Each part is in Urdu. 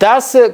10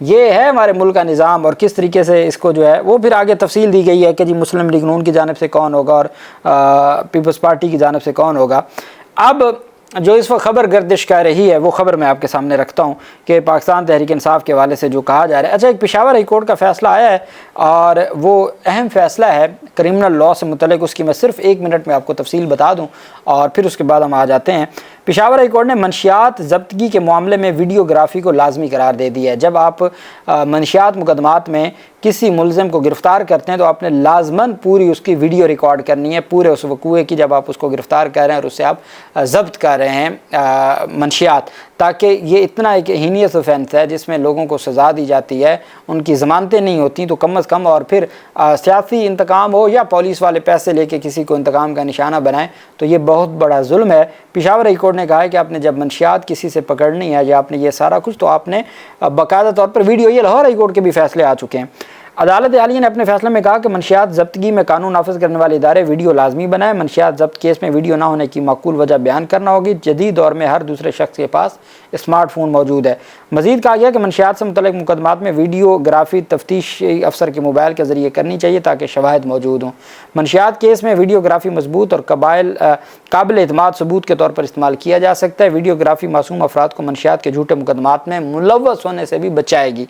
یہ ہے ہمارے ملک کا نظام، اور کس طریقے سے اس کو جو ہے وہ پھر آگے تفصیل دی گئی ہے کہ جی مسلم لیگ نون کی جانب سے کون ہوگا اور پیپلز پارٹی کی جانب سے کون ہوگا۔ اب جو اس وقت خبر گردش کر رہی ہے وہ خبر میں آپ کے سامنے رکھتا ہوں کہ پاکستان تحریک انصاف کے حوالے سے جو کہا جا رہا ہے، اچھا ایک پشاور ہائی کورٹ کا فیصلہ آیا ہے اور وہ اہم فیصلہ ہے کرمنل لاء سے متعلق، اس کی میں صرف 1 منٹ میں آپ کو تفصیل بتا دوں اور پھر اس کے بعد ہم آ جاتے ہیں۔ پشاور ہائی کورٹ نے منشیات ضبطگی کے معاملے میں ویڈیوگرافی کو لازمی قرار دے دیا ہے۔ جب آپ منشیات مقدمات میں کسی ملزم کو گرفتار کرتے ہیں تو آپ نے لازماً پوری اس کی ویڈیو ریکارڈ کرنی ہے، پورے اس وقوعے کی، جب آپ اس کو گرفتار کر رہے ہیں اور اسے آپ ضبط کر رہے ہیں منشیات، تاکہ یہ اتنا ایک ہینیس اوفینس ہے جس میں لوگوں کو سزا دی جاتی ہے، ان کی ضمانتیں نہیں ہوتی، تو کم از کم اور پھر سیاسی انتقام ہو یا پولیس والے پیسے لے کے کسی کو انتقام کا نشانہ بنائیں تو یہ بہت بڑا ظلم ہے۔ پشاور ہائی کورٹ نے کہا ہے کہ آپ نے جب منشیات کسی سے پکڑنی ہے یا آپ نے یہ سارا کچھ، تو آپ نے باقاعدہ طور پر ویڈیو، یہ لاہور ہائی کورٹ کے بھی فیصلے آ چکے ہیں۔ عدالت عالیہ نے اپنے فیصلے میں کہا کہ منشیات ضبطگی میں قانون نافذ کرنے والے ادارے ویڈیو لازمی بنائیں۔ منشیات ضبط کیس میں ویڈیو نہ ہونے کی معقول وجہ بیان کرنا ہوگی۔ جدید دور میں ہر دوسرے شخص کے پاس اسمارٹ فون موجود ہے۔ مزید کہا گیا کہ منشیات سے متعلق مقدمات میں ویڈیوگرافی تفتیشی افسر کے موبائل کے ذریعے کرنی چاہیے تاکہ شواہد موجود ہوں۔ منشیات کیس میں ویڈیوگرافی مضبوط اور قابل اعتماد ثبوت کے طور پر استعمال کیا جا سکتا ہے۔ ویڈیوگرافی معصوم افراد کو منشیات کے جھوٹے مقدمات میں ملوث ہونے سے بھی بچائے گی۔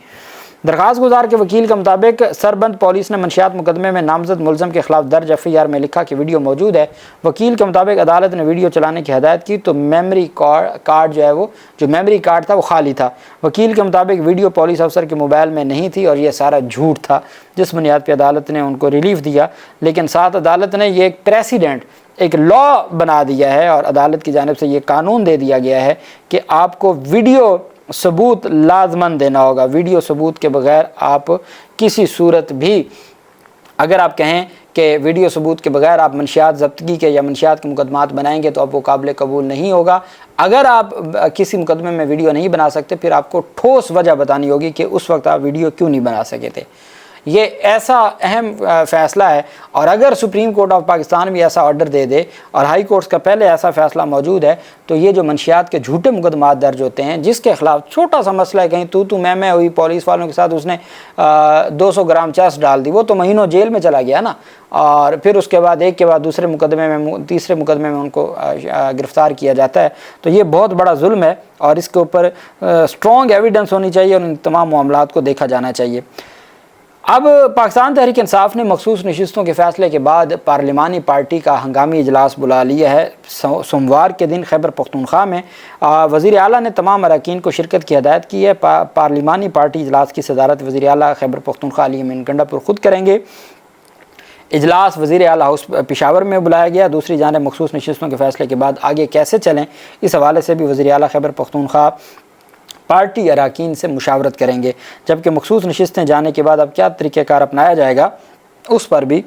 درخواست گزار کے وکیل کے مطابق سربند پولیس نے منشیات مقدمے میں نامزد ملزم کے خلاف درج FIR میں لکھا کہ ویڈیو موجود ہے۔ وکیل کے مطابق عدالت نے ویڈیو چلانے کی ہدایت کی تو میموری کارڈ جو ہے وہ جو میموری کارڈ تھا وہ خالی تھا۔ وکیل کے مطابق ویڈیو پولیس افسر کے موبائل میں نہیں تھی اور یہ سارا جھوٹ تھا، جس بنیاد پہ عدالت نے ان کو ریلیف دیا، لیکن ساتھ عدالت نے یہ ایک پریسیڈنٹ، ایک لا بنا دیا ہے اور عدالت کی جانب سے یہ قانون دے دیا گیا ہے کہ آپ کو ویڈیو ثبوت لازماً دینا ہوگا۔ ویڈیو ثبوت کے بغیر آپ کسی صورت بھی، اگر آپ کہیں کہ ویڈیو ثبوت کے بغیر آپ منشیات ضبطگی کے یا منشیات کے مقدمات بنائیں گے تو اب وہ قابل قبول نہیں ہوگا۔ اگر آپ کسی مقدمے میں ویڈیو نہیں بنا سکتے پھر آپ کو ٹھوس وجہ بتانی ہوگی کہ اس وقت آپ ویڈیو کیوں نہیں بنا سکے تھے۔ یہ ایسا اہم فیصلہ ہے، اور اگر سپریم کورٹ آف پاکستان بھی ایسا آرڈر دے دے اور ہائی کورٹس کا پہلے ایسا فیصلہ موجود ہے تو یہ جو منشیات کے جھوٹے مقدمات درج ہوتے ہیں، جس کے خلاف چھوٹا سا مسئلہ ہے، کہیں تو میں ہوئی پولیس والوں کے ساتھ، اس نے 200 گرام چرس ڈال دی، وہ تو مہینوں جیل میں چلا گیا نا، اور پھر اس کے بعد ایک کے بعد دوسرے مقدمے میں تیسرے مقدمے میں ان کو گرفتار کیا جاتا ہے، تو یہ بہت بڑا ظلم ہے اور اس کے اوپر اسٹرانگ ایویڈنس ہونی چاہیے اور ان تمام معاملات کو دیکھا جانا چاہیے۔ اب پاکستان تحریک انصاف نے مخصوص نشستوں کے فیصلے کے بعد پارلیمانی پارٹی کا ہنگامی اجلاس بلا لیا ہے۔ سوموار کے دن خیبر پختونخوا میں وزیر اعلیٰ نے تمام اراکین کو شرکت کی ہدایت کی ہے۔ پارلیمانی پارٹی اجلاس کی صدارت وزیر اعلیٰ خیبر پختونخوا علی امین گنڈاپور خود کریں گے۔ اجلاس وزیر اعلیٰ ہاؤس پشاور میں بلایا گیا۔ دوسری جانب مخصوص نشستوں کے فیصلے کے بعد آگے کیسے چلیں، اس حوالے سے بھی وزیر اعلیٰ خیبر پختونخوا پارٹی اراکین سے مشاورت کریں گے، جبکہ مخصوص نشستیں جانے کے بعد اب کیا طریقہ کار اپنایا جائے گا اس پر بھی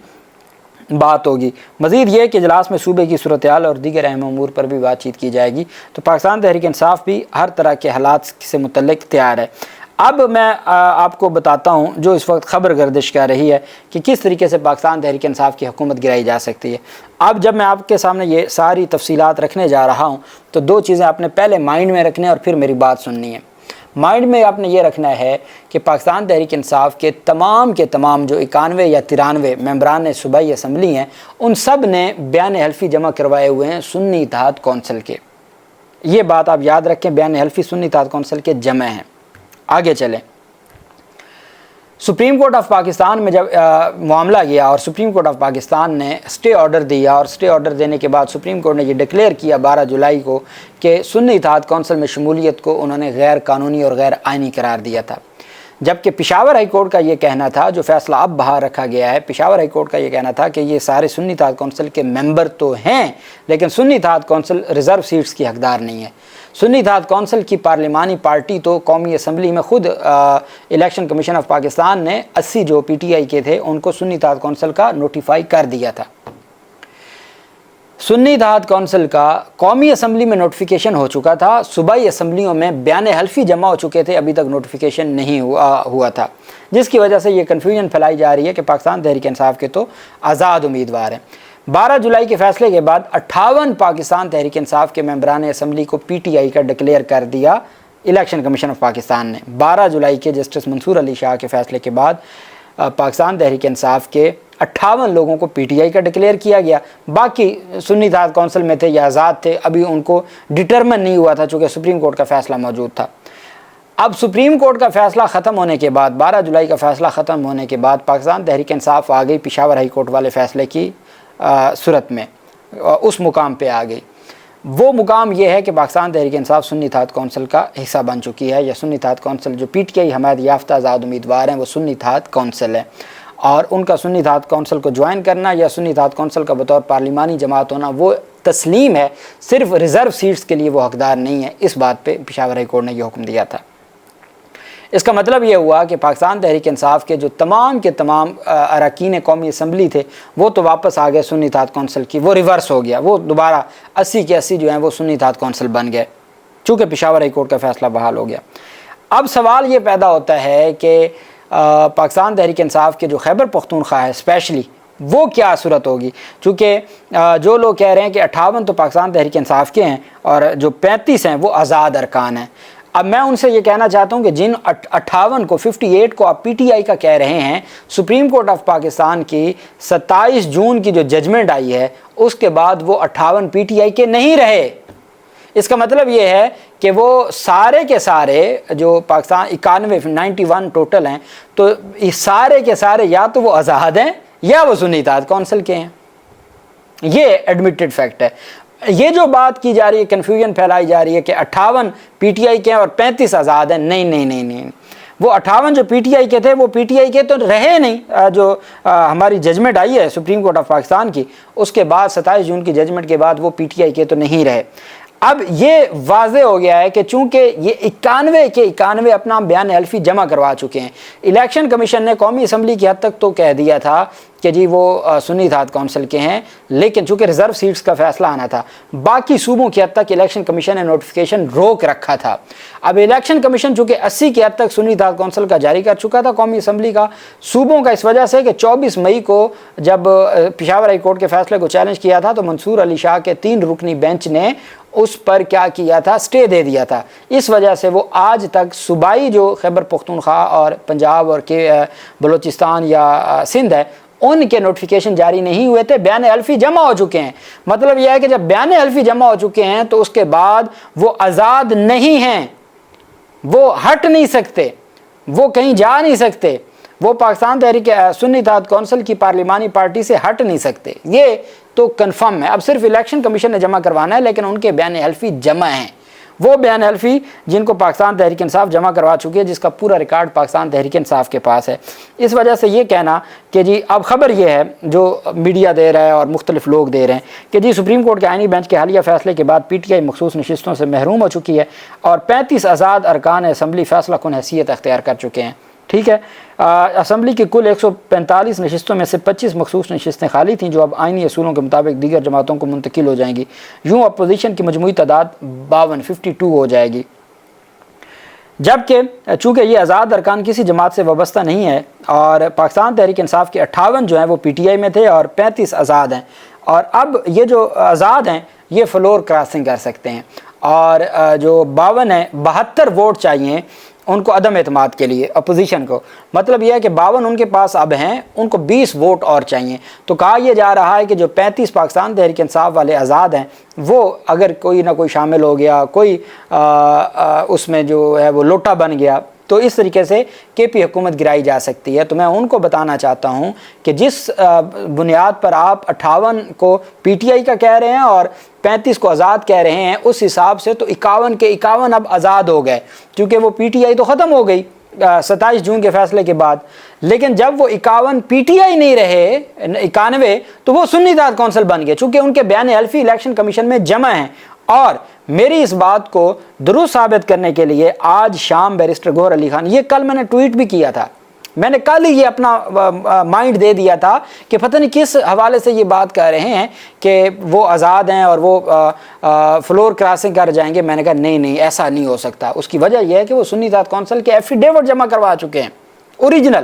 بات ہوگی۔ مزید یہ کہ اجلاس میں صوبے کی صورتحال اور دیگر اہم امور پر بھی بات چیت کی جائے گی۔ تو پاکستان تحریک انصاف بھی ہر طرح کے حالات سے متعلق تیار ہے۔ اب میں آپ کو بتاتا ہوں جو اس وقت خبر گردش کر رہی ہے کہ کس طریقے سے پاکستان تحریک انصاف کی حکومت گرائی جا سکتی ہے۔ اب جب میں آپ کے سامنے یہ ساری تفصیلات رکھنے جا رہا ہوں تو دو چیزیں آپ نے پہلے مائنڈ میں رکھنے اور پھر میری بات سننی ہے۔ مائنڈ میں آپ نے یہ رکھنا ہے کہ پاکستان تحریک انصاف کے تمام جو 91 یا 93 ممبران صوبائی اسمبلی ہیں، ان سب نے بیان حلفی جمع کروائے ہوئے ہیں سنی اتحاد کونسل کے۔ یہ بات آپ یاد رکھیں، بیان حلفی سنی اتحاد کونسل کے جمع ہیں۔ آگے چلیں، سپریم کورٹ آف پاکستان میں جب معاملہ گیا اور سپریم کورٹ آف پاکستان نے اسٹے آرڈر دیا، اور اسٹے آرڈر دینے کے بعد سپریم کورٹ نے یہ ڈکلیئر کیا 12 جولائی کو کہ سنی اتحاد کونسل میں شمولیت کو انہوں نے غیر قانونی اور غیر آئینی قرار دیا تھا، جبکہ پشاور ہائی کورٹ کا یہ کہنا تھا، جو فیصلہ اب باہر رکھا گیا ہے، پشاور ہائی کورٹ کا یہ کہنا تھا کہ یہ سارے سنی اتحاد کونسل کے ممبر تو ہیں لیکن سنی اتحاد کونسل ریزرو سیٹس کی حقدار نہیں ہے۔ سنی اتحاد کونسل کی پارلیمانی پارٹی تو قومی اسمبلی میں خود الیکشن کمیشن آف پاکستان نے 80 جو PTI کے تھے ان کو سنی اتحاد کونسل کا نوٹیفائی کر دیا تھا۔ سنی اتحاد کونسل کا قومی اسمبلی میں نوٹیفیکیشن ہو چکا تھا، صوبائی اسمبلیوں میں بیان حلفی جمع ہو چکے تھے، ابھی تک نوٹیفیکیشن نہیں ہوا تھا، جس کی وجہ سے یہ کنفیوژن پھیلائی جا رہی ہے کہ پاکستان تحریک انصاف کے تو آزاد امیدوار ہیں۔ 12 جولائی کے فیصلے کے بعد 58 پاکستان تحریک انصاف کے ممبران اسمبلی کو PTI کا ڈکلیئر کر دیا الیکشن کمیشن آف پاکستان نے 12 جولائی کے جسٹس منصور علی شاہ کے فیصلے کے بعد پاکستان تحریک انصاف کے 58 لوگوں کو پی ٹی آئی کا ڈکلیئر کیا گیا. باقی سنی اتحاد کونسل میں تھے یا آزاد تھے, ابھی ان کو ڈٹرمن نہیں ہوا تھا چونکہ سپریم کورٹ کا فیصلہ موجود تھا. اب سپریم کورٹ کا فیصلہ ختم ہونے کے بعد 12 جولائی کا فیصلہ ختم ہونے کے بعد پاکستان تحریک انصاف آ گئی پشاور ہائی کورٹ والے فیصلے کی صورت میں, اس مقام پہ آ گئی. وہ مقام یہ ہے کہ پاکستان تحریک انصاف سنی اتحاد کونسل کا حصہ بن چکی ہے, یا سنی اتحاد کونسل جو پی ٹی آئی حمایت یافتہ آزاد امیدوار ہیں وہ سنی اتحاد کونسل ہے, اور ان کا سنی اتحاد کونسل کو جوائن کرنا یا سنی اتحاد کونسل کا بطور پارلیمانی جماعت ہونا وہ تسلیم ہے, صرف ریزرو سیٹس کے لیے وہ حقدار نہیں ہے. اس بات پہ پشاور ہائی کورٹ نے یہ حکم دیا تھا. اس کا مطلب یہ ہوا کہ پاکستان تحریک انصاف کے جو تمام کے تمام اراکین قومی اسمبلی تھے وہ تو واپس آ گئے سنی اتحاد کونسل کی, وہ ریورس ہو گیا, وہ دوبارہ 80 کے 80 جو ہیں وہ سنی اتحاد کونسل بن گئے چونکہ پشاور ہائی کورٹ کا فیصلہ بحال ہو گیا. اب سوال یہ پیدا ہوتا ہے کہ پاکستان تحریک انصاف کے جو خیبر پختونخوا ہے اسپیشلی وہ کیا صورت ہوگی, چونکہ جو لوگ کہہ رہے ہیں کہ 58 تو پاکستان تحریک انصاف کے ہیں اور جو 35 ہیں وہ آزاد ارکان ہیں. اب میں ان سے یہ کہنا چاہتا ہوں کہ جن 58 کو 58 کو آپ پی ٹی آئی کا کہہ رہے ہیں, سپریم کورٹ آف پاکستان کی 27 جون کی جو ججمنٹ آئی ہے اس کے بعد وہ 58 پی ٹی آئی کے نہیں رہے. اس کا مطلب یہ ہے کہ وہ سارے کے سارے جو پاکستان 91 ٹوٹل ہیں تو سارے کے سارے یا تو وہ آزاد ہیں یا وہ سنی اتحاد کونسل کے ہیں. یہ ایڈمیٹڈ فیکٹ ہے. یہ جو بات کی جا رہی ہے, کنفیوژن پھیلائی جا رہی ہے کہ 58 پی ٹی آئی کے ہیں اور 35 آزاد ہیں, نہیں, وہ 58 جو پی ٹی آئی کے تھے وہ پی ٹی آئی کے تو رہے نہیں. جو ہماری ججمنٹ آئی ہے سپریم کورٹ آف پاکستان کی اس کے بعد 27 جون کی ججمنٹ کے بعد وہ پی ٹی آئی کے تو نہیں رہے. اب یہ واضح ہو گیا ہے کہ چونکہ یہ 91 کے 91 اپنا بیان حلفی جمع کروا چکے ہیں. الیکشن کمیشن نے قومی اسمبلی کی حد تک تو کہہ دیا تھا کہ جی وہ سنی اتحاد کونسل کے ہیں, لیکن چونکہ ریزرو سیٹس کا فیصلہ آنا تھا باقی صوبوں کی حد تک الیکشن کمیشن نے نوٹیفیکیشن روک رکھا تھا. اب الیکشن کمیشن چونکہ 80 کی حد تک سنی اتحاد کونسل کا جاری کر چکا تھا قومی اسمبلی کا, صوبوں کا اس وجہ سے کہ 24 مئی کو جب پشاور ہائی کورٹ کے فیصلے کو چیلنج کیا تھا تو منصور علی شاہ کے 3 رکنی بینچ نے اس پر کیا کیا تھا, سٹے دے دیا تھا. اس وجہ سے وہ آج تک صوبائی جو خیبر پختونخوا اور پنجاب اور بلوچستان یا سندھ ہے ان کے نوٹیفیکیشن جاری نہیں ہوئے تھے, بیان حلفی جمع ہو چکے ہیں. مطلب یہ ہے کہ جب بیان حلفی جمع ہو چکے ہیں تو اس کے بعد وہ آزاد نہیں ہیں, وہ ہٹ نہیں سکتے, وہ کہیں جا نہیں سکتے, وہ پاکستان تحریک سنی اتحاد کونسل کی پارلیمانی پارٹی سے ہٹ نہیں سکتے. یہ تو کنفرم ہے. اب صرف الیکشن کمیشن نے جمع کروانا ہے, لیکن ان کے بیان حلفی جمع ہیں. وہ بیان حلفی جن کو پاکستان تحریک انصاف جمع کروا چکی ہے, جس کا پورا ریکارڈ پاکستان تحریک انصاف کے پاس ہے. اس وجہ سے یہ کہنا کہ جی اب خبر یہ ہے جو میڈیا دے رہا ہے اور مختلف لوگ دے رہے ہیں کہ جی سپریم کورٹ کے آئینی بینچ کے حالیہ فیصلے کے بعد پی ٹی آئی مخصوص نشستوں سے محروم ہو چکی ہے اور 35 آزاد ارکان اسمبلی فیصلہ کن حیثیت اختیار کر چکے ہیں. ٹھیک ہے, اسمبلی کی کل 145 نشستوں میں سے 25 مخصوص نشستیں خالی تھیں جو اب آئینی اصولوں کے مطابق دیگر جماعتوں کو منتقل ہو جائیں گی. یوں اپوزیشن کی مجموعی تعداد 52 ہو جائے گی. جبکہ چونکہ یہ آزاد ارکان کسی جماعت سے وابستہ نہیں ہے اور پاکستان تحریک انصاف کے 58 جو ہیں وہ پی ٹی آئی میں تھے اور 35 آزاد ہیں, اور اب یہ جو آزاد ہیں یہ فلور کراسنگ کر سکتے ہیں, اور جو 52 ہیں 72 ووٹ چاہیے ان کو عدم اعتماد کے لیے اپوزیشن کو. مطلب یہ ہے کہ 52 ان کے پاس اب ہیں, ان کو 20 ووٹ اور چاہیے. تو کہا یہ جا رہا ہے کہ جو 35 پاکستان تحریک انصاف والے آزاد ہیں وہ اگر کوئی نہ کوئی شامل ہو گیا, کوئی اس میں جو ہے وہ لوٹا بن گیا, تو اس طریقے سے کے پی حکومت گرائی جا سکتی ہے. تو میں ان کو بتانا چاہتا ہوں کہ جس بنیاد پر آپ 58 کو پی ٹی آئی کا کہہ رہے ہیں اور 35 کو آزاد کہہ رہے ہیں, اس حساب سے تو 51 کے 51 اب آزاد ہو گئے, کیونکہ وہ پی ٹی آئی تو ختم ہو گئی 27 جون کے فیصلے کے بعد. لیکن جب وہ 51 پی ٹی آئی نہیں رہے 91 تو وہ سنی اتحاد کونسل بن گئے, چونکہ ان کے بیان حلفی الیکشن کمیشن میں جمع ہیں. اور میری اس بات کو درست ثابت کرنے کے لیے آج شام بیرسٹر گوہر علی خان, یہ کل میں نے ٹویٹ بھی کیا تھا, میں نے کل ہی یہ اپنا مائنڈ دے دیا تھا کہ پتہ نہیں کس حوالے سے یہ بات کر رہے ہیں کہ وہ آزاد ہیں اور وہ فلور کراسنگ کر جائیں گے. میں نے کہا نہیں ایسا نہیں ہو سکتا. اس کی وجہ یہ ہے کہ وہ سنی اتحاد کونسل کے ایفیڈیوٹ جمع کروا چکے ہیں اوریجنل.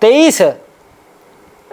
23